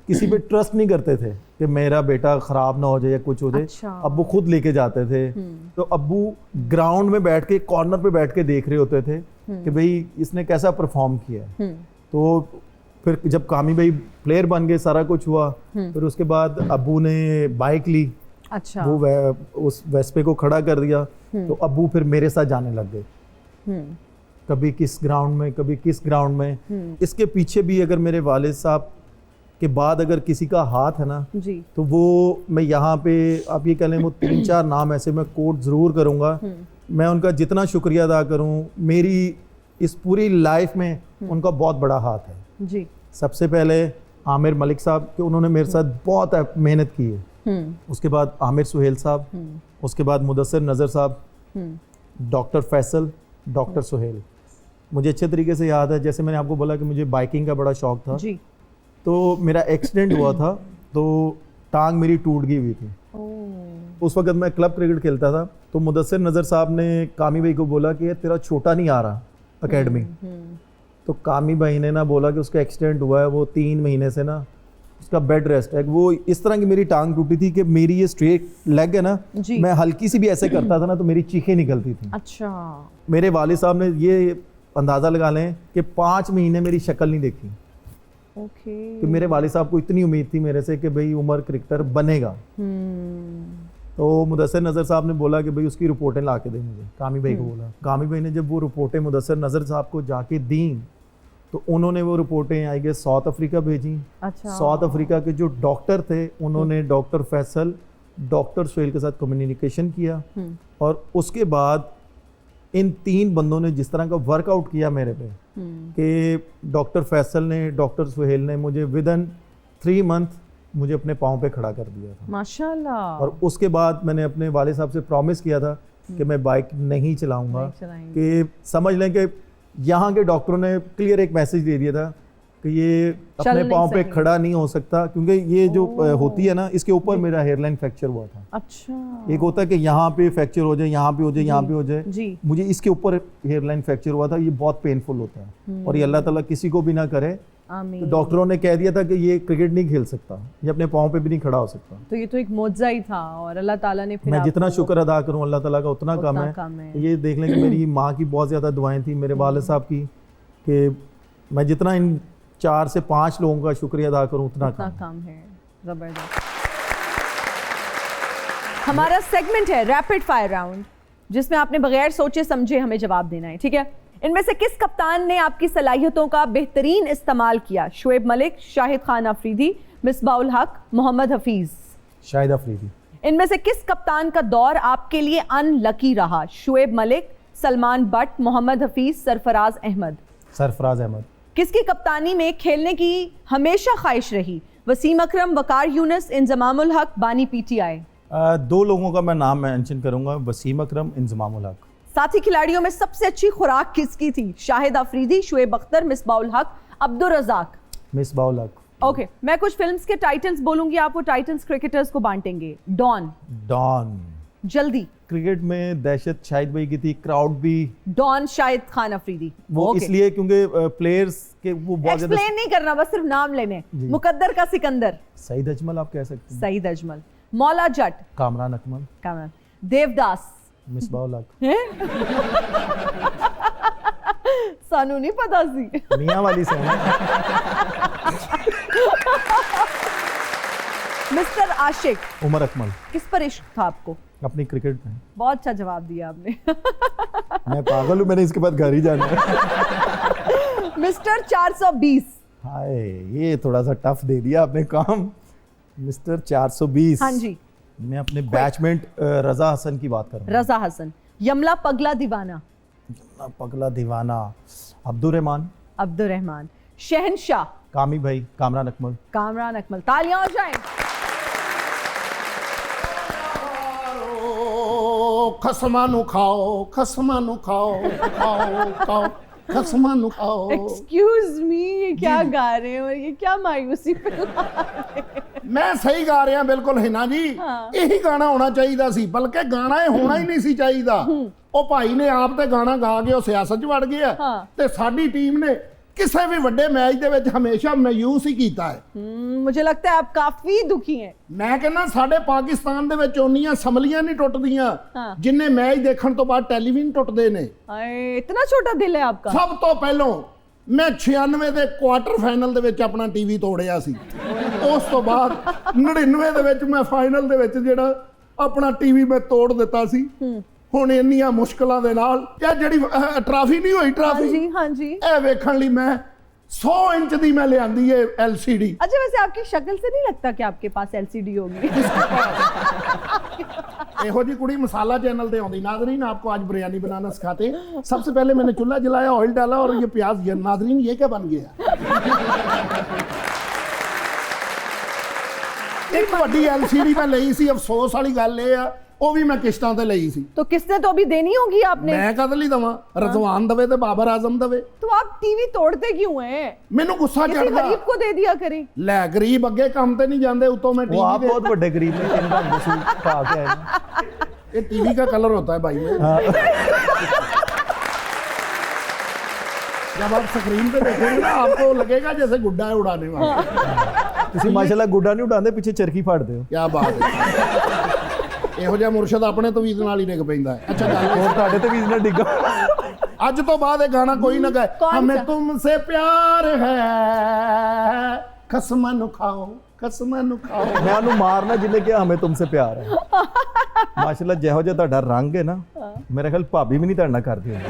किसी पे ट्रस्ट नहीं करते थे कि मेरा बेटा खराब ना हो जाए या कुछ हो जाए। अच्छा। अब्बू खुद लेके जाते थे। तो अब्बू ग्राउंड में बैठ के कॉर्नर पे बैठ के देख रहे होते थे कि भाई इसने कैसा परफॉर्म किया है। तो फिर जब कामी भाई प्लेयर बन गए, सारा कुछ हुआ, फिर उसके बाद अब्बू ने बाइक ली। अच्छा। वो उस वेस्पे को खड़ा कर दिया, तो अब्बू फिर मेरे साथ जाने लग गए, कभी किस ग्राउंड में कभी किस ग्राउंड में। इसके पीछे भी अगर मेरे वालिद साहब के बाद अगर किसी का हाथ है ना जी, तो वो मैं यहाँ पे आप ये कह लें वो 3-4 नाम ऐसे मैं कोट ज़रूर करूँगा। मैं उनका जितना शुक्रिया अदा करूँ, मेरी इस पूरी लाइफ में उनका बहुत बड़ा हाथ है जी। सबसे पहले आमिर मलिक साहब के, उन्होंने मेरे साथ बहुत मेहनत की है। उसके बाद आमिर सुहेल साहब, उसके बाद मुदस्सिर नज़र साहब, डॉक्टर फैसल, डॉक्टर सुहेल। मुझे अच्छे तरीके से याद है, जैसे मैंने आपको बोला कि मुझे बाइकिंग का बड़ा शौक था जी। तो मेरा एक्सीडेंट हुआ था, तो टांग मेरी टूट गई हुई थी। उस वक्त मैं क्लब क्रिकेट खेलता था, तो मुदस्सिर नज़र साहब ने कामी भाई को बोला कि तेरा छोटा नहीं आ रहा एकेडमी। तो कामी भाई ने ना बोला कि उसका एक्सीडेंट हुआ है, वो 3 महीने से ना उसका बेड रेस्ट है। वो इस तरह की मेरी टांग टूटी थी कि मेरी ये स्ट्रेट लेग है ना, मैं हल्की सी भी ऐसे करता था ना तो मेरी चीखें निकलती थी। अच्छा। मेरे वालिद साहब ने ये अंदाज़ा लगा लें कि 5 महीने मेरी शक्ल नहीं देखी। ओके। कि मेरे वालिद साहब को इतनी उम्मीद थी मेरे से कि भाई उमर क्रिकेटर बनेगा। तो मुदस्सिर नज़र साहब ने बोला कि भाई उसकी रिपोर्टें ला के दे मुझे, कामी भाई को बोला। कामी भाई ने जब वो रिपोर्टें मुदस्सिर नज़र साहब को जाके दी तो उन्होंने वो रिपोर्टें आई गए साउथ अफ्रीका भेजी। अच्छा। साउथ अफ्रीका के जो डॉक्टर थे उन्होंने डॉक्टर फैसल, डॉक्टर सुहेल के साथ कम्युनिकेशन किया और उसके बाद इन 3 बंदों ने जिस तरह का वर्कआउट किया मेरे पे कि डॉक्टर फैसल ने, डॉक्टर सुहेल ने मुझे विदिन 3 मंथ मुझे अपने पाँव पे खड़ा कर दिया था माशाल्लाह। और उसके बाद मैंने अपने वालिद साहब से प्रॉमिस किया था कि मैं बाइक नहीं चलाऊंगा, कि समझ लें कि यहाँ के डॉक्टरों ने क्लियर एक मैसेज दे दिया था कि ये अपने पाँव पे खड़ा नहीं हो सकता, क्योंकि ये जो होती है ना इसके ऊपर मेरा हेयरलाइन फ्रैक्चर हुआ था। अच्छा। एक होता है कि यहाँ पे फ्रैक्चर हो जाए, यहाँ पे हो जाए, यहाँ पे हो जाए जी। मुझे इसके ऊपर हेयरलाइन फ्रैक्चर हुआ था। ये बहुत पेनफुल होता है और ये अल्लाह ताला किसी को भी ना करे। तो डॉक्टरों ने कह दिया था कि ये क्रिकेट नहीं खेल सकता, ये अपने पाँव पे भी नहीं खड़ा हो सकता। तो ये तो एक मौजज़ा ही था और अल्लाह ताला ने फिर मैं जितना शुक्र अदा करूं अल्लाह ताला का उतना कम है। तो ये देख लें कि मेरी माँ की बहुत ज़्यादा दुआएं थी, मेरे वालिद साहब की, कि मैं जितना इन 4 से 5 लोगों का शुक्रिया अदा करूं उतना कम है। ज़बरदस्त। हमारा सेगमेंट है रैपिड फायर राउंड, जिसमें आपने बगैर सोचे समझे हमें जवाब देना है, ठीक है? इनमें से किस कप्तान ने आपकी सलाहियतों का बेहतरीन इस्तेमाल किया? शुएब मलिक, शाहिद खान अफरीदी, मिसबाउल हक, मोहम्मद हफीज। शाहिद अफरीदी। इनमें से किस कप्तान का दौर आपके लिए अनलकी रहा? शुएब मलिक, सलमान बट, मोहम्मद हफीज, सरफराज अहमद। सरफराज अहमद। किसकी कप्तानी में खेलने की हमेशा ख्वाहिश रही? वसीम अकरम, वकार यूनुस, इंजमामुल हक, बानी पीटीआई। 2 लोगों का मैं नाम मेंशन करूंगा, वसीम अकरम, इंजमामुल हक। साथी खिलाड़ियों में सबसे अच्छी खुराक किसकी थी? शाहिद अफरीदी, शुएब अख्तर, मिसबाउल हक, अब्दुल रज़ाक। मिसबाउल हक। ओके, मैं कुछ फिल्म्स के टाइटल्स बोलूंगी, आप वो टाइटल्स क्रिकेटर्स को बांटेंगे। डॉन। डॉन। जल्दी। क्रिकेट में दहशत शाहिद भाई की थी, क्राउड भी। डॉन शाहिद खान अफरीदी। वो इसलिए क्योंकि प्लेयर्स के वो बहुत ज्यादा एक्सप्लेन नहीं करना, बस सिर्फ नाम लेने। मुकद्दर का सिकंदर। सईद अजमल आप कह सकते हैं। सईद अजमल। मौला जट। कामरान अकमल। कामरान। देवदास। मिसबाउल हक। सानू नहीं पता सी। मियां वाली से मिस्टर आशिक। उमर अकमल। किस पर इश्क था आपको? अपनी क्रिकेट में। बहुत अच्छा जवाब दिया आपने। मैं पागल हूँ, मैंने इसके बाद घर ही जाना है। मिस्टर 420। हाय, ये थोड़ा सा टफ दे दिया आपने काम। मिस्टर 420। हाँ जी। मैं अपने बैचमेट रजा हसन की बात कर रहा हूँ। रजा हसन। यमला पगला दीवाना। पगला दीवाना अब्दुल रहमान। अब्दुल रहमान। शहनशाह। कामी भाई, कामरान अकमल। कामरान अकमल। तालियां हो जाएं। खसमानु खाओ, खसमानु खाओ, खाओ खाओ, खसमानु खाओ। एक्सक्यूज मी, ये क्या गा रहे हैं और ये क्या मायूसी फैला रहे हैं? मैं सही गा ਰਿਹਾ ਬਿਲਕੁਲ हिना जी। ਇਹੀ ਗਾਣਾ ਹੋਣਾ ਚਾਹੀਦਾ ਸੀ, ਬਲਕਿ ਗਾਣਾ ਇਹ ਹੋਣਾ ਹੀ ਨਹੀਂ ਸੀ ਚਾਹੀਦਾ। ਉਹ ਭਾਈ ਨੇ ਆਪ ਤੇ ਗਾਣਾ ਗਾ ਕੇ ਉਹ ਸਿਆਸਤ 'ਚ ਵੜ ਗਿਆ ਤੇ ਸਾਡੀ ਟੀਮ ਨੇ ਕਿਸੇ ਵੀ ਵੱਡੇ ਮੈਚ ਦੇ ਵਿੱਚ ਹਮੇਸ਼ਾ ਮਾਯੂਸ ਹੀ ਕੀਤਾ ਹੈ। मुझे लगता है आप काफी दुखी हैं। ਮੈਂ ਕਹਿੰਦਾ ਸਾਡੇ ਪਾਕਿਸਤਾਨ ਦੇ ਵਿੱਚ ਉਨੀਆਂ ਸਮਲੀਆਂ ਨਹੀਂ ਟੁੱਟਦੀਆਂ ਜਿੰਨੇ ਮੈਚ ਦੇਖਣ ਤੋਂ ਬਾਅਦ ਟੈਲੀਵਿਜ਼ਨ ਟੁੱਟਦੇ ਨੇ। इतना छोटा दिल है आपका। ਸਭ ਤੋਂ ਪਹਿਲਾਂ ਮੈਂ 96 ਦੇ ਕੁਆਟਰ ਫਾਈਨਲ ਦੇ ਵਿੱਚ ਆਪਣਾ ਟੀਵੀ ਤੋੜਿਆ ਸੀ। ਉਸ ਤੋਂ ਬਾਅਦ 99 ਦੇ ਵਿੱਚ ਮੈਂ ਫਾਈਨਲ ਦੇ ਵਿੱਚ ਜਿਹੜਾ ਆਪਣਾ ਟੀਵੀ ਮੈਂ ਤੋੜ ਦਿੱਤਾ ਸੀ। ਹੁਣ ਇੰਨੀਆਂ ਮੁਸ਼ਕਲਾਂ ਦੇ ਨਾਲ ਇਹ ਜਿਹੜੀ ਟਰਾਫੀ ਨਹੀਂ ਹੋਈ, ਟਰਾਫੀ हाँ जी। ਇਹ ਵੇਖਣ ਲਈ ਮੈਂ 100 इंच ਦੀ ਮੈਂ ਲਿਆਂਦੀ ਹੈ LCD। अच्छा, वैसे आपकी शक्ल से नहीं लगता कि आपके पास LCD होगी। ਇਹੋ जी कुड़ी मसाला चैनल पे आउंदी। नाजरीन, आपको आज बिरयानी बनाना सिखाते हैं। सबसे पहले मैंने चूल्हा जलाया, ऑयल डाला और ये प्याज। नाजरीन, ये क्या बन गया? एक बड़ी LCD मैं ਲਈ ਸੀ। अफसोस वाली गल ਇਹ ਆ ਉਹ ਵੀ ਮੈਂ ਕਿਸ਼ਤਾਂ ਤੇ ਲਈ ਸੀ। तो किसने तो अभी देनी होगी आपने। ਮੈਂ ਕਦ ਲਈ ਦਵਾਂ? रजवान दवे ਤੇ बाबर आजम दवे। तो आप टीवी तोड़ते क्यों हैं? ਮੈਨੂੰ ਗੁੱਸਾ किसी ਚੜਦਾ। गरीब को दे दिया करें। ਲੈ ਗਰੀਬ ਅੱਗੇ ਕੰਮ ਤੇ ਨਹੀਂ ਜਾਂਦੇ, ਉਤੋਂ मैं वो आप टीवी बहुत बड़े गरीब ने इनका वसूल पा के आए हैं। ये टीवी का कलर होता है भाई में। जब आप स्क्रीन पे देखोगे ना आपको लगेगा जैसे गुड्डा है उड़ाने वाला। ਤੁਸੀਂ ਮਾਸ਼ਾਅੱਲਾ ਗੁੱਡਾ ਨਹੀਂ ਉਡਾਉਂਦੇ, ਪਿੱਛੇ ਚਰਖੀ ਫਾੜਦੇ ਹੋ। क्या बात है। ਇਹੋ ਜਿਹਾ ਮੁਰਸ਼ਦ ਆਪਣੇ ਤਵੀਜ਼ ਨਾਲ ਹੀ ਡਿੱਗ ਪੈਂਦਾ ਹੈ। ਅੱਛਾ ਗੱਲ ਹੋਰ ਤੁਹਾਡੇ ਤੇ ਵੀ ਨਾ ਡਿੱਗਾ। आज तो बाद ये गाना कोई ना गाए, कौन हमें सा? तुमसे प्यार है कसम नु खाओ कसम नु खाओ। मैं ਉਹਨੂੰ ਮਾਰਨਾ ਜਿਹਨੇ ਕਿਹਾ ਹਮੇ ਤੁਮਸੇ ਪਿਆਰ ਹੈ। ਮਾਸ਼ਾਅੱਲਾ ਜਿਹੋ ਜਿਹਾ ਤੁਹਾਡਾ ਰੰਗ ਹੈ ਨਾ, ਮੇਰੇ ਖਿਆਲ ਭਾਬੀ ਵੀ ਨਹੀਂ ਤੁਹਾਡੇ ਨਾਲ ਕਰਦੀ ਹੁੰਦੀ।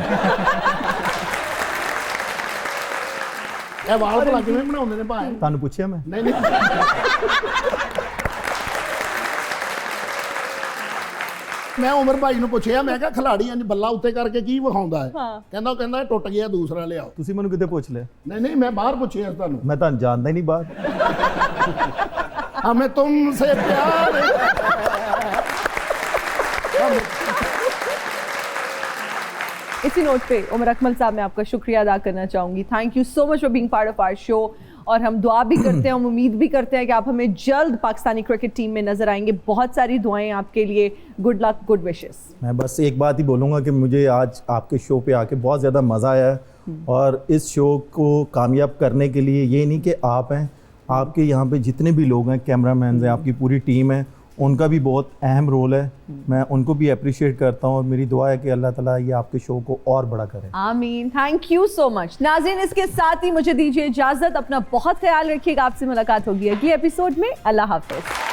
ਇਹ ਵਾਲ ਭਲਾ ਕਿਵੇਂ ਬਣਾਉਂਦੇ ਨੇ ਭਾਈ? ਤੁਹਾਨੂੰ ਪੁੱਛਿਆ ਮੈਂ? ਨਹੀਂ ਨਹੀਂ ਮੈਂ ਉਮਰ ਭਾਈ ਨੂੰ ਪੁੱਛਿਆ, ਮੈਂ ਕਿਹਾ ਖਿਲਾੜੀ ਇੰਜ ਬੱਲਾ ਉੱਤੇ ਕਰਕੇ ਕੀ ਵਿਖਾਉਂਦਾ ਹੈ? ਕਹਿੰਦਾ ਇਹ ਟੁੱਟ ਗਿਆ ਦੂਸਰਾ ਲਿਆਓ। ਤੁਸੀਂ ਮੈਨੂੰ ਕਿਤੇ ਪੁੱਛ ਲਿਆ? ਨਹੀਂ ਮੈਂ ਬਾਹਰ ਪੁੱਛਿਆ ਤੁਹਾਨੂੰ। ਮੈਂ ਤੁਹਾਨੂੰ ਜਾਣਦਾ ਹੀ ਨਹੀਂ ਬਾਹਰ। हमें तुमसे प्यार इसी नोट पे उमर अकमल साहब, मैं आपका शुक्रिया अदा करना चाहूँगी। Thank you so much for being part of our show. और हम दुआ भी करते हैं, हम उम्मीद भी करते हैं कि आप हमें जल्द पाकिस्तानी क्रिकेट टीम में नजर आएंगे। बहुत सारी दुआएं आपके लिए, गुड लक, गुड विशेस। मैं बस एक बात ही बोलूँगा कि मुझे आज आपके शो पे आके बहुत ज़्यादा मज़ा आया है, और इस शो को कामयाब करने के लिए ये नहीं कि आप हैं, आपके यहाँ पे जितने भी लोग हैं, कैमरामैन हैं, आपकी पूरी टीम है, उनका भी बहुत अहम रोल है। मैं उनको भी अप्रिशिएट करता हूँ, और मेरी दुआ है कि अल्लाह ताला ये आपके शो को और बड़ा करे। आमीन, थैंक यू सो मच। नाज़रीन, इसके साथ ही मुझे दीजिए इजाज़त। अपना बहुत ख्याल रखिएगा। आपसे मुलाकात होगी अगले एपिसोड में। अल्लाह हाफ़िज़।